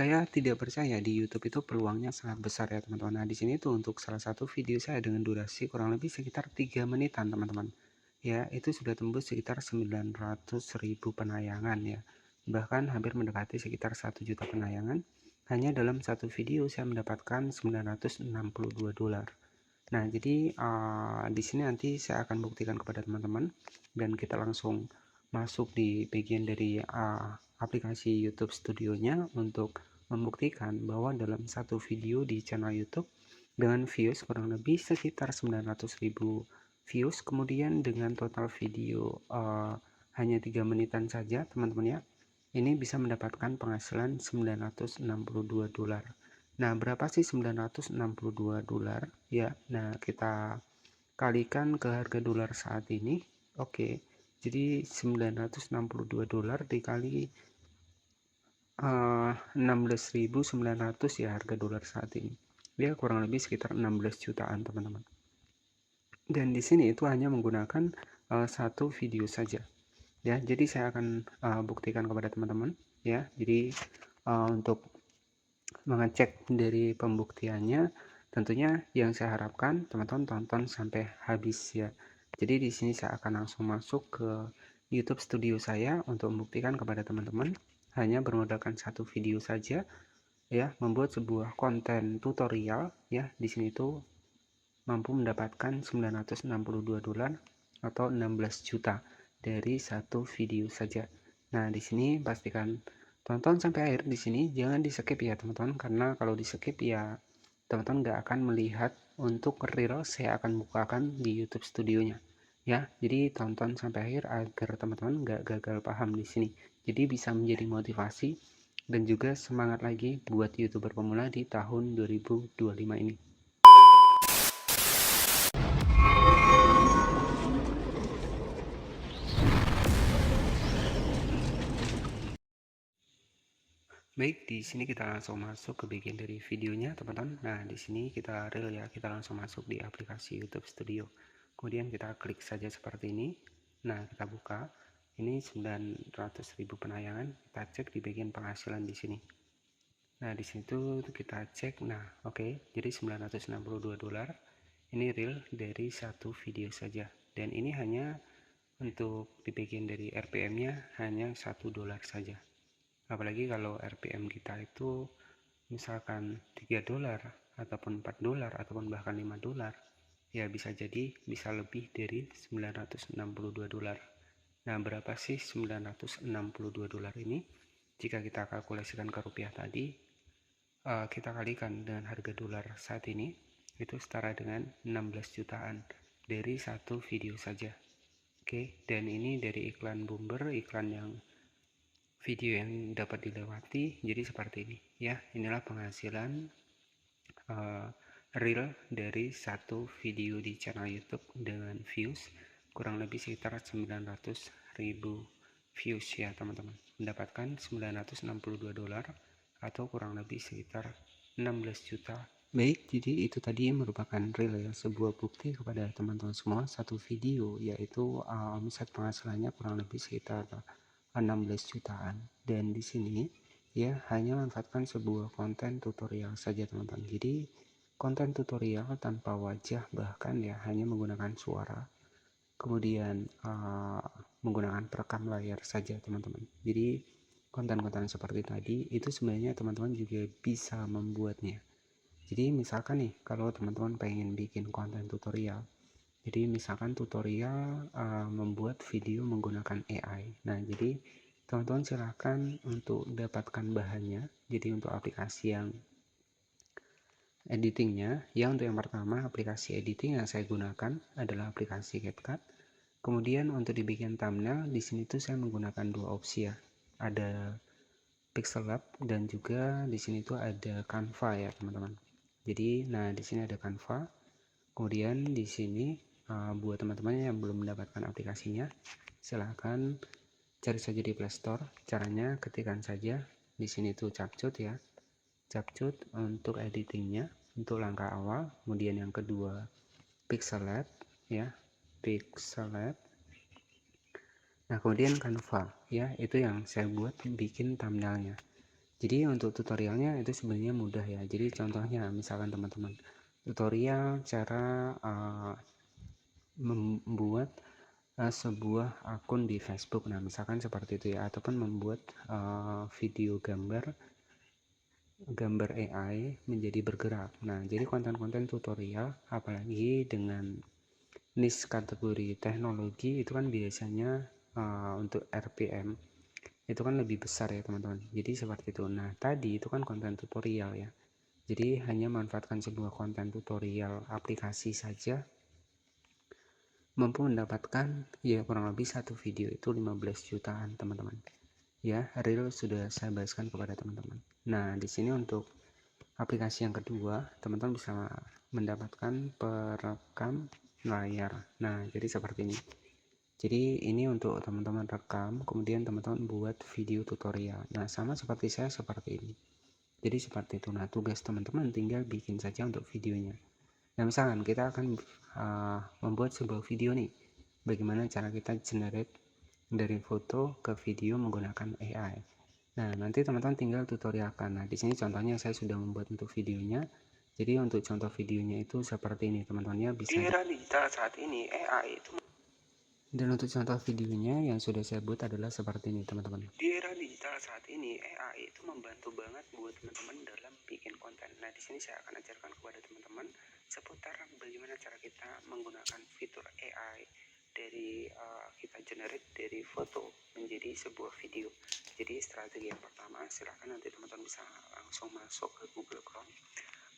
Saya tidak percaya di YouTube itu peluangnya sangat besar ya teman-teman. Nah, di sini tuh untuk salah satu video saya dengan durasi kurang lebih sekitar 3 menitan teman-teman. Ya, itu sudah tembus sekitar 900.000 penayangan ya. Bahkan hampir mendekati sekitar 1 juta penayangan. Hanya dalam satu video saya mendapatkan $962. Nah, jadi di sini nanti saya akan buktikan kepada teman-teman dan kita langsung masuk di bagian dari aplikasi YouTube Studionya untuk membuktikan bahwa dalam satu video di channel YouTube dengan views kurang lebih sekitar 900.000 views, kemudian dengan total video hanya 3 menitan saja teman-teman ya, ini bisa mendapatkan penghasilan $962. Nah, berapa sih $962 ya? Nah, kita kalikan ke harga dolar saat ini. Oke. Jadi $962 dikali 16.900 ya harga dolar saat ini. Dia kurang lebih sekitar 16 jutaan, teman-teman. Dan di sini itu hanya menggunakan satu video saja. Ya, jadi saya akan buktikan kepada teman-teman ya. Jadi untuk mengecek dari pembuktiannya, tentunya yang saya harapkan teman-teman tonton sampai habis ya. Jadi di sini saya akan langsung masuk ke YouTube Studio saya untuk membuktikan kepada teman-teman hanya bermodalkan satu video saja ya, membuat sebuah konten tutorial ya. Di sini tuh mampu mendapatkan $962 atau 16 juta dari satu video saja. Nah, di sini pastikan tonton sampai akhir di sini, jangan di skip ya teman-teman, karena kalau di skip ya teman-teman nggak akan melihat untuk real saya akan bukakan di YouTube Studionya ya. Jadi tonton sampai akhir agar teman-teman nggak gagal paham di sini. Jadi bisa menjadi motivasi dan juga semangat lagi buat YouTuber pemula di tahun 2025 ini. Baik, di sini kita langsung masuk ke bagian dari videonya, teman-teman. Nah, di sini kita real ya, kita langsung masuk di aplikasi YouTube Studio. Kemudian kita klik saja seperti ini. Nah, kita buka. Ini 900.000 penayangan. Kita cek di bagian penghasilan di sini. Nah, di sini tuh kita cek. Nah, oke. Jadi $962. Ini real dari satu video saja. Dan ini hanya untuk di bagian dari RPM-nya hanya $1 saja. Apalagi kalau RPM kita itu misalkan $3 ataupun $4 ataupun bahkan $5, ya bisa jadi bisa lebih dari $962. Nah, berapa sih $962 ini? Jika kita kalkulasikan ke rupiah tadi, kita kalikan dengan harga dolar saat ini, itu setara dengan 16 jutaan dari satu video saja. Oke, dan ini dari iklan Bumber, iklan yang video yang dapat dilewati. Jadi seperti ini ya, inilah penghasilan real dari satu video di channel YouTube dengan views kurang lebih sekitar 900.000 views ya teman-teman, mendapatkan $962 atau kurang lebih sekitar 16 juta. Baik, jadi itu tadi merupakan real ya, sebuah bukti kepada teman-teman semua. Satu video yaitu omset penghasilannya kurang lebih sekitar 16 jutaan, dan di sini ya hanya manfaatkan sebuah konten tutorial saja teman-teman. Jadi konten tutorial tanpa wajah, bahkan ya hanya menggunakan suara, kemudian menggunakan perekam layar saja teman-teman. Jadi konten-konten seperti tadi itu sebenarnya teman-teman juga bisa membuatnya. Jadi misalkan nih, kalau teman-teman pengen bikin konten tutorial, jadi misalkan tutorial membuat video menggunakan AI. Nah, jadi teman-teman silahkan untuk dapatkan bahannya. Jadi untuk aplikasi yang editingnya, ya untuk yang pertama aplikasi editing yang saya gunakan adalah aplikasi CapCut. Kemudian untuk dibikin thumbnail, di sini tuh saya menggunakan dua opsi ya. Ada Pixel Lab dan juga di sini tuh ada Canva ya teman-teman. Jadi, nah di sini ada Canva. Kemudian di sini buat teman-teman yang belum mendapatkan aplikasinya, silahkan cari saja di Play Store. Caranya ketikkan saja di sini tuh Capcut ya, Capcut untuk editingnya untuk langkah awal. Kemudian yang kedua Pixel Lab ya, Pixel Lab. Nah, kemudian Canva ya, itu yang saya buat bikin thumbnailnya. Jadi untuk tutorialnya itu sebenarnya mudah ya. Jadi contohnya misalkan teman-teman tutorial cara membuat sebuah akun di Facebook. Nah, misalkan seperti itu ya, ataupun membuat video gambar AI menjadi bergerak. Nah, jadi konten-konten tutorial apalagi dengan niche kategori teknologi itu kan biasanya untuk RPM itu kan lebih besar ya teman-teman. Jadi seperti itu. Nah, tadi itu kan konten tutorial ya. Jadi hanya manfaatkan sebuah konten tutorial aplikasi saja mampu mendapatkan ya kurang lebih satu video itu 15 jutaan teman-teman. Ya, real sudah saya bahaskan kepada teman-teman. Nah, di sini untuk aplikasi yang kedua, teman-teman bisa mendapatkan perekam layar. Nah, jadi seperti ini. Jadi ini untuk teman-teman rekam, kemudian teman-teman buat video tutorial. Nah, sama seperti saya seperti ini. Jadi seperti itu. Nah, tugas teman-teman tinggal bikin saja untuk videonya. Nah, misalkan kita akan membuat sebuah video nih. Bagaimana cara kita generate dari foto ke video menggunakan AI. Nah, nanti teman-teman tinggal tutorialkan. Nah, di sini contohnya saya sudah membuat untuk videonya. Jadi untuk contoh videonya itu seperti ini, teman-teman ya bisa. Di era digital saat ini AI itu. Dan untuk contoh videonya yang sudah saya buat adalah seperti ini, teman-teman. Di era digital saat ini AI itu membantu banget buat teman-teman dalam bikin konten. Nah, di sini saya akan ajarkan kepada teman-teman seputar bagaimana cara kita menggunakan fitur AI dari kita generate dari foto menjadi sebuah video. Jadi strategi yang pertama, silahkan nanti teman-teman bisa langsung masuk ke Google Chrome.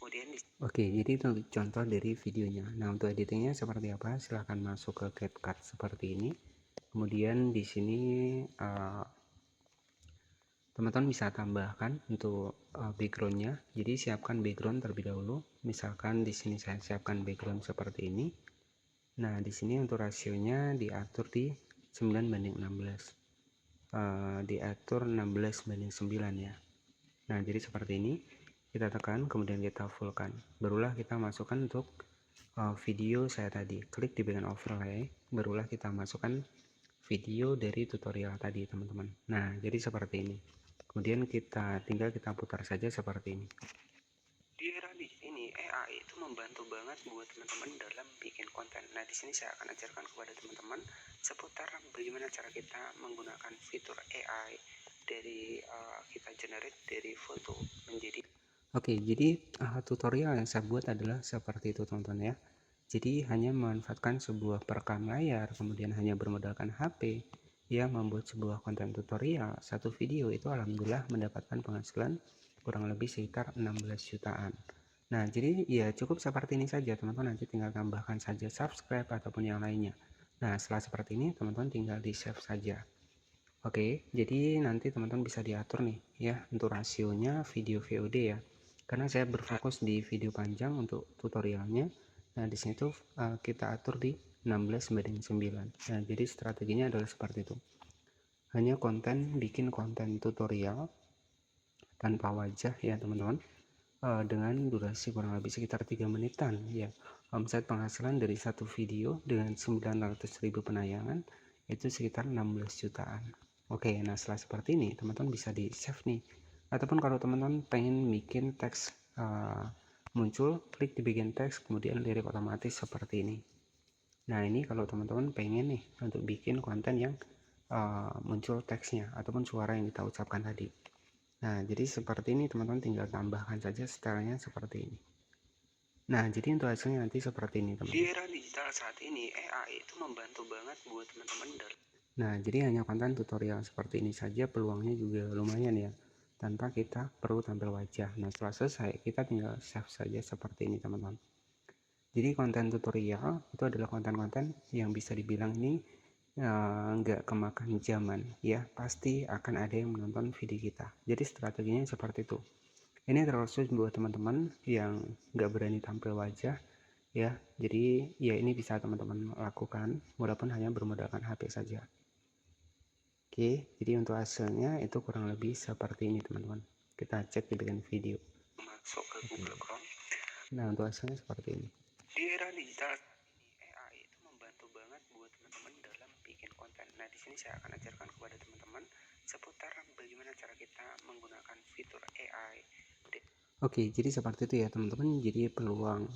Kemudian oke, jadi itu contoh dari videonya. Nah, untuk editingnya seperti apa? Silahkan masuk ke CapCut seperti ini. Kemudian di sini teman-teman bisa tambahkan untuk backgroundnya. Jadi siapkan background terlebih dahulu. Misalkan di sini saya siapkan background seperti ini. Nah, di sini untuk rasionya diatur di 9:16. Diatur 16:9 ya. Nah, jadi seperti ini. Kita tekan, kemudian kita fullkan. Barulah kita masukkan untuk video saya tadi. Klik di bagian overlay, barulah kita masukkan video dari tutorial tadi, teman-teman. Nah, jadi seperti ini. Kemudian tinggal kita putar saja seperti ini. Di era ini AI itu membantu banget buat teman-teman dalam bikin konten. Nah, di sini saya akan ajarkan kepada teman-teman seputar bagaimana cara kita menggunakan fitur AI dari kita generate dari foto menjadi. Oke, jadi tutorial yang saya buat adalah seperti itu teman-teman ya. Jadi hanya memanfaatkan sebuah perekam layar, kemudian hanya bermodalkan HP, yang membuat sebuah konten tutorial, satu video itu alhamdulillah mendapatkan penghasilan kurang lebih sekitar 16 jutaan. Nah, jadi ya cukup seperti ini saja teman-teman, nanti tinggal tambahkan saja subscribe ataupun yang lainnya. Nah, setelah seperti ini teman-teman tinggal di save saja. Oke, jadi nanti teman-teman bisa diatur nih ya untuk rasionya video VOD ya. Karena saya berfokus di video panjang untuk tutorialnya. Nah, di sini tuh kita atur di 16:9. Nah, jadi strateginya adalah seperti itu. Hanya bikin konten tutorial tanpa wajah ya teman-teman. Dengan durasi kurang lebih sekitar 3 menitan ya. Omset penghasilan dari satu video dengan 900.000 penayangan itu sekitar 16 jutaan. Oke, nah setelah seperti ini teman-teman bisa di save nih. Ataupun kalau teman-teman pengen bikin teks muncul, klik di bagian teks kemudian lirik otomatis seperti ini. Nah, ini kalau teman-teman pengen nih untuk bikin konten yang muncul teksnya ataupun suara yang kita ucapkan tadi. Nah, jadi seperti ini teman-teman tinggal tambahkan saja stylenya seperti ini. Nah, jadi untuk hasilnya nanti seperti ini teman-teman. Di era digital saat ini AI itu membantu banget buat teman-teman. Nah, jadi hanya konten tutorial seperti ini saja peluangnya juga lumayan ya. Tanpa kita perlu tampil wajah. Nah, setelah selesai kita tinggal save saja seperti ini teman-teman. Jadi konten tutorial itu adalah konten-konten yang bisa dibilang ini nggak kemakan zaman ya, pasti akan ada yang menonton video kita. Jadi strateginya seperti itu. Ini terkhusus buat teman-teman yang nggak berani tampil wajah ya. Jadi ya ini bisa teman-teman lakukan walaupun hanya bermodalkan HP saja. Oke, jadi untuk hasilnya itu kurang lebih seperti ini teman-teman. Kita cek di bagian video. Masuk ke Google Chrome. Nah, untuk hasilnya seperti ini. Di era digital ini AI itu membantu banget buat teman-teman dalam bikin konten. Nah, di sini saya akan ajarkan kepada teman-teman seputar bagaimana cara kita menggunakan fitur AI. Oke, jadi seperti itu ya teman-teman. Jadi peluang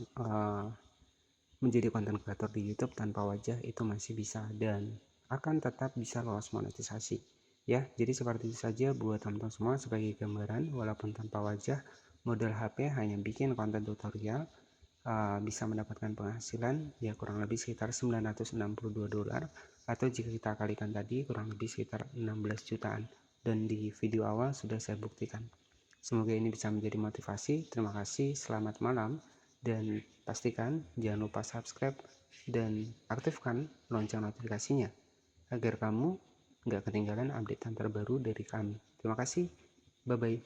menjadi konten kreator di YouTube tanpa wajah itu masih bisa dan akan tetap bisa lolos monetisasi ya. Jadi seperti itu saja buat teman-teman semua sebagai gambaran, walaupun tanpa wajah, modal HP hanya bikin konten tutorial bisa mendapatkan penghasilan ya kurang lebih sekitar $962, atau jika kita kalikan tadi kurang lebih sekitar 16 jutaan, dan di video awal sudah saya buktikan. Semoga ini bisa menjadi motivasi. Terima kasih, selamat malam, dan pastikan jangan lupa subscribe dan aktifkan lonceng notifikasinya agar kamu nggak ketinggalan update terbaru dari kami. Terima kasih, bye-bye.